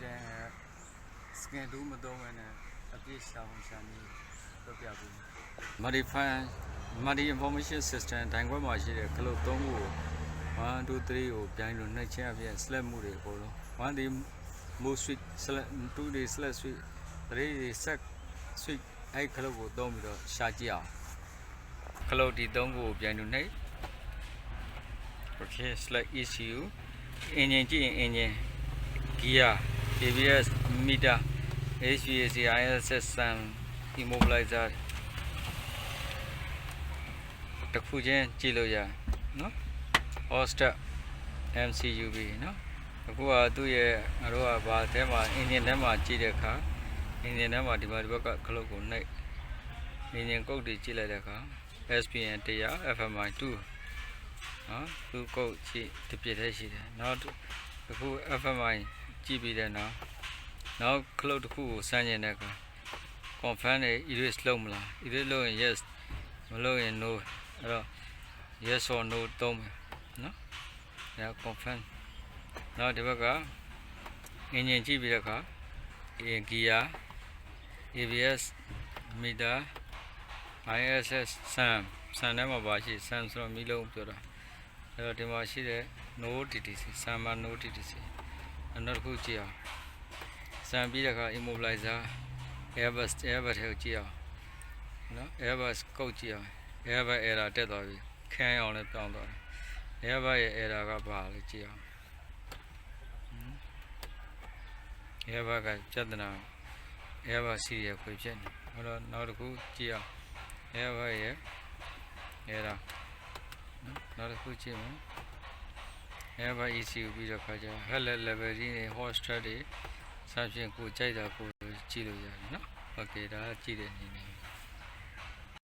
system scan 2မသုံးဘဲနဲ့အပြည့်ရှာဖို့ရှာနေတော့ပြဘူး modify multi information system ဒိုင်ခွက်မှာရှိတဲ့ခလုတ်3ခုကို1 2 3ကိုပြိုင်လို့နှိပ်ချင်းအပြင် select မှုတွေအကုန်လုံး1ဒီ move switch select 2ဒီ select switch 3ဒီ set switch အဲ့ခလုတ်ကိုသုံးပြီးတော့ရှာကြည့်အောင်ခလုတ်ဒီ3ခုကိုပြိုင်လို့နှိပ် okay select ECU engine ကြည့်ရင် engine gear ABS meter HVAC ISS SAM immobilizer တခုချင်းကြည့်လို့ရနော် all step MCUB နော်အခုကသူ့ရဲ့ငါတို့ကဘာအဲမှာ engine ထဲမှာကြည့်တဲ့အခါ engine ထဲမှာဒီဘက်ကခလုတ်ကိုနှိပ် engine ကုတ်တွေကြည့်လိုက်တဲ့အခါ SPN 100 FMI 2နော်သူ့ကုတ်ကြည့်တစ်ပြည့်တည်းရှိတယ်နောက်အခု FMI ကြည့်ပြီးတဲ့နောက်ခလုတ်တစ်ခုကိုစမ်းကျင်တဲ့အခါ confirm နဲ့ erase လုပ်မလား erase လုပ်ရင် yes မလုပ်ရင် no အဲ့တော့ yes or no သုံးမယ်နော်ဒါ confirm နောက်ဒီဘက်က engine ကြည့်ပြီးတဲ့အခါ gear ABS meter ISS SAM ထဲမှာပါရှိ SAM ဆိုတော့မီးလုံးပြောတာအဲ့တော့ဒီမှာရှိတဲ့ no TTC SAM မှာ no TTC နောက်တစ်ခုကြည့်အောင် SAM ပြီးတဲ့အခါ immobilizer Airbus ကိုကြည့်အောင်နော် Airbus ကုတ်ကြည့်အောင် Airbus error တက်သွားပြီခန်းအောင်လည်းပြောင်းသွားတယ် Airbus ရဲ့ error ကဘာလဲကြည့်အောင် Airbus ကပြဿနာ Airbus serial ခွေဖြစ်နေအဲ့တော့နောက်တစ်ခုကြည့်အောင် Airbus ရဲ့ error နောက်တစ်ခုကြည့်မယ် Airbus ECU ပြီးတော့ခါကျ hellet level ကြီးနဲ့ hot strap တွေစဖြင့်ကိုကြိုက်တာကိုကြည့်လို့ရတယ်နော် okay ဒါကြည့်တဲ့အနေနဲ့